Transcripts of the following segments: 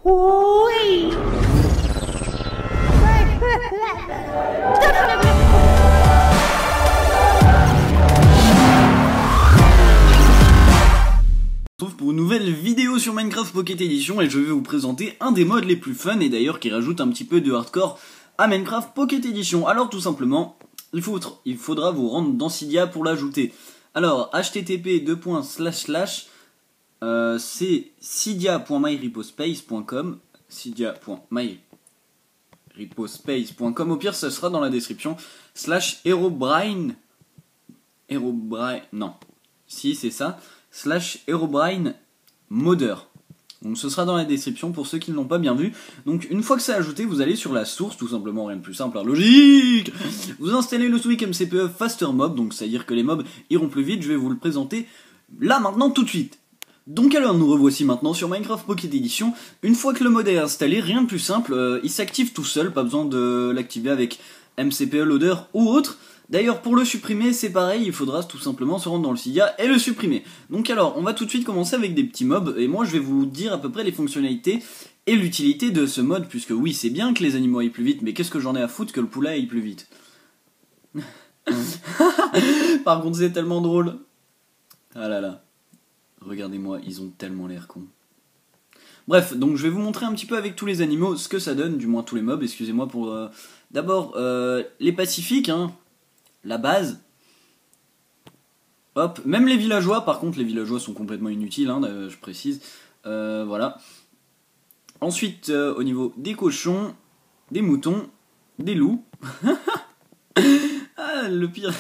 Oui. On se retrouve pour une nouvelle vidéo sur Minecraft Pocket Edition et je vais vous présenter un des modes les plus fun et d'ailleurs qui rajoute un petit peu de hardcore à Minecraft Pocket Edition. Alors tout simplement, il faudra vous rendre dans Cydia pour l'ajouter. Alors http c'est cydia.myrepospace.com cydia.myrepospace.com. Au pire, ça sera dans la description. /Herobrine. Non. Si, c'est ça. /Herobrine modder. Donc ce sera dans la description pour ceux qui ne l'ont pas bien vu. Donc une fois que c'est ajouté, vous allez sur la source, tout simplement, rien de plus simple, logique. Vous installez le Sweek MCPE Faster Mob, donc c'est à dire que les mobs iront plus vite. Je vais vous le présenter là maintenant tout de suite. Donc alors nous revoici maintenant sur Minecraft Pocket Edition. Une fois que le mode est installé, rien de plus simple, il s'active tout seul, pas besoin de l'activer avec MCPE Loader ou autre. D'ailleurs pour le supprimer c'est pareil, il faudra tout simplement se rendre dans le Cydia et le supprimer. Donc alors on va tout de suite commencer avec des petits mobs et moi je vais vous dire à peu près les fonctionnalités et l'utilité de ce mode, puisque oui c'est bien que les animaux aillent plus vite, mais qu'est-ce que j'en ai à foutre que le poulet aille plus vite. Par contre c'est tellement drôle. Ah là là. Regardez-moi, ils ont tellement l'air cons. Bref, donc je vais vous montrer un petit peu avec tous les animaux ce que ça donne, du moins tous les mobs, excusez-moi pour... D'abord, les pacifiques, hein, la base. Hop, même les villageois, par contre les villageois sont complètement inutiles, hein, je précise. Voilà. Ensuite, au niveau des cochons, des moutons, des loups. Ah, le pire...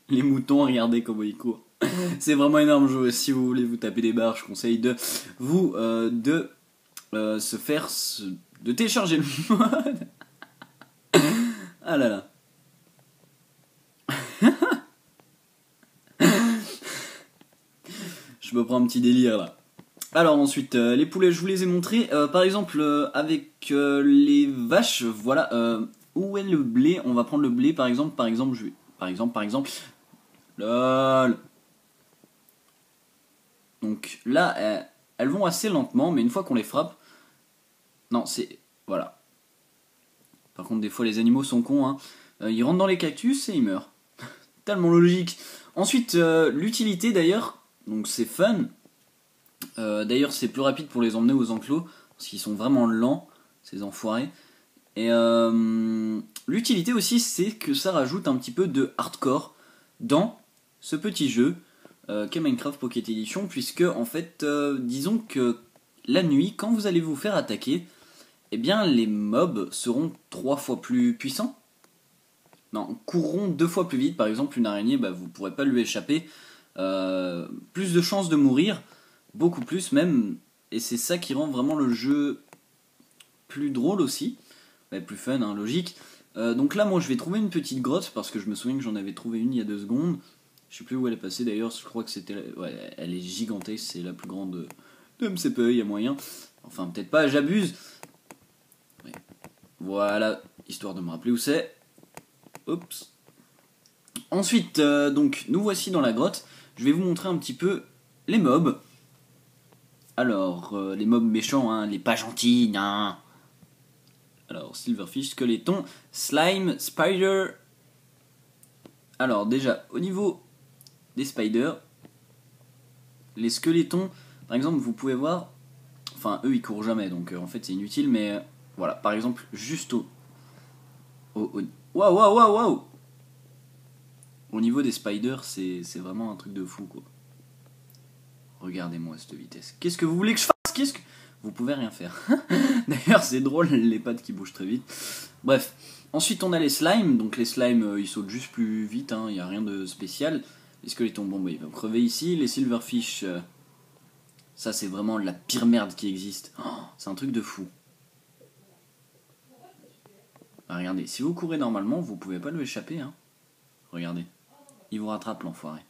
les moutons, regardez comment ils courent. C'est vraiment énorme. Si vous voulez vous taper des barres, je conseille de vous de télécharger le mode. Ah là là. Je me prends un petit délire là. Alors ensuite, les poulets, je vous les ai montrés. Par exemple, avec les vaches, voilà. Où est le blé? On va prendre le blé par exemple. Par exemple. LOL. Donc là, elles vont assez lentement, mais une fois qu'on les frappe... Non, c'est... Voilà. Par contre, des fois, les animaux sont cons, hein. Ils rentrent dans les cactus et ils meurent. Tellement logique. Ensuite, l'utilité, d'ailleurs, donc c'est fun. D'ailleurs, c'est plus rapide pour les emmener aux enclos, parce qu'ils sont vraiment lents, ces enfoirés. Et l'utilité aussi, c'est que ça rajoute un petit peu de hardcore dans ce petit jeu qu'est Minecraft Pocket Edition, puisque en fait, disons que la nuit, quand vous allez vous faire attaquer, eh bien les mobs seront 3 fois plus puissants. Non, courront 2 fois plus vite. Par exemple, une araignée, bah, vous pourrez pas lui échapper. Plus de chances de mourir, beaucoup plus même, et c'est ça qui rend vraiment le jeu plus drôle aussi, ouais, plus fun, hein, logique. Donc là, moi, je vais trouver une petite grotte, parce que je me souviens que j'en avais trouvé une il y a 2 secondes. Je sais plus où elle est passée d'ailleurs, je crois que c'était... Ouais, elle est gigantesque, c'est la plus grande de MCPE, il y a moyen. Enfin, peut-être pas, j'abuse. Ouais. Voilà, histoire de me rappeler où c'est. Oups. Ensuite, donc, nous voici dans la grotte. Je vais vous montrer un petit peu les mobs. Alors, les mobs méchants, hein, les pas gentils, hein. Alors, silverfish, squeletton, slime, spider. Alors, déjà, au niveau des spiders, les squelettons, par exemple, vous pouvez voir, enfin, eux, ils courent jamais, donc en fait, c'est inutile, mais voilà, par exemple, juste waouh. Au niveau des spiders, c'est vraiment un truc de fou, quoi. Regardez-moi cette vitesse. Qu'est-ce que vous voulez que je fasse? Vous pouvez rien faire. D'ailleurs, c'est drôle, les pattes qui bougent très vite. Bref. Ensuite, on a les slimes. Donc, les slimes, ils sautent juste plus vite. Il n'y a rien de spécial. Les squelettons, bon, bah, ils vont crever ici. Les silverfish, ça, c'est vraiment la pire merde qui existe. Oh, c'est un truc de fou. Bah, regardez, si vous courez normalement, vous pouvez pas lui échapper. Hein. Regardez. Il vous rattrape, l'enfoiré.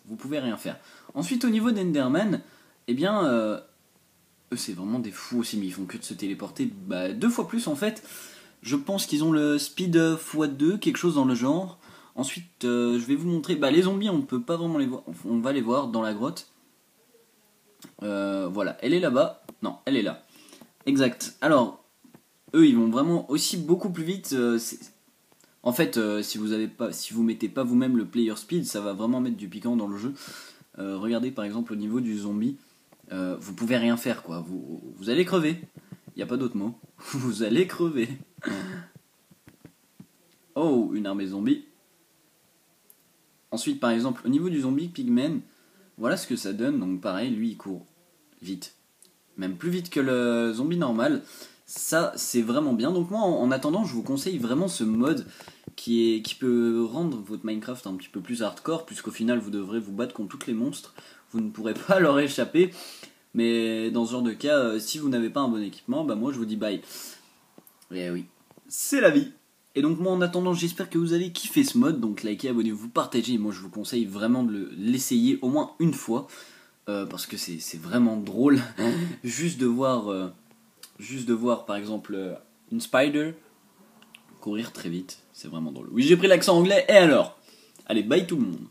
Vous pouvez rien faire. Ensuite, au niveau d'Enderman, eh bien, eux, c'est vraiment des fous aussi, mais ils font que de se téléporter 2 fois plus, en fait. Je pense qu'ils ont le speed x2, quelque chose dans le genre. Ensuite, je vais vous montrer, les zombies, on peut pas vraiment les voir. On va les voir dans la grotte. Voilà, elle est là-bas. Non, elle est là. Exact. Alors, eux, ils vont vraiment aussi beaucoup plus vite. En fait, si vous mettez pas vous-même le player speed, ça va vraiment mettre du piquant dans le jeu. Regardez par exemple au niveau du zombie, vous pouvez rien faire quoi. Vous allez crever. Il n'y a pas d'autre mot. Vous allez crever. Oh, une armée zombie. Ensuite, par exemple, au niveau du zombie pigman, voilà ce que ça donne. Donc pareil, lui il court vite. Même plus vite que le zombie normal. Ça, c'est vraiment bien. Donc moi, en attendant, je vous conseille vraiment ce mode qui peut rendre votre Minecraft un petit peu plus hardcore, puisqu'au final, vous devrez vous battre contre tous les monstres. Vous ne pourrez pas leur échapper. Mais dans ce genre de cas, si vous n'avez pas un bon équipement, bah moi, je vous dis bye. Et oui, c'est la vie. Et donc moi, en attendant, j'espère que vous allez kiffer ce mode. Donc likez, abonnez-vous, partagez. Moi, je vous conseille vraiment de l'essayer au moins une fois. Parce que c'est vraiment drôle. Juste de voir par exemple une spider courir très vite, c'est vraiment drôle. Oui, j'ai pris l'accent anglais, et alors? Allez, bye tout le monde.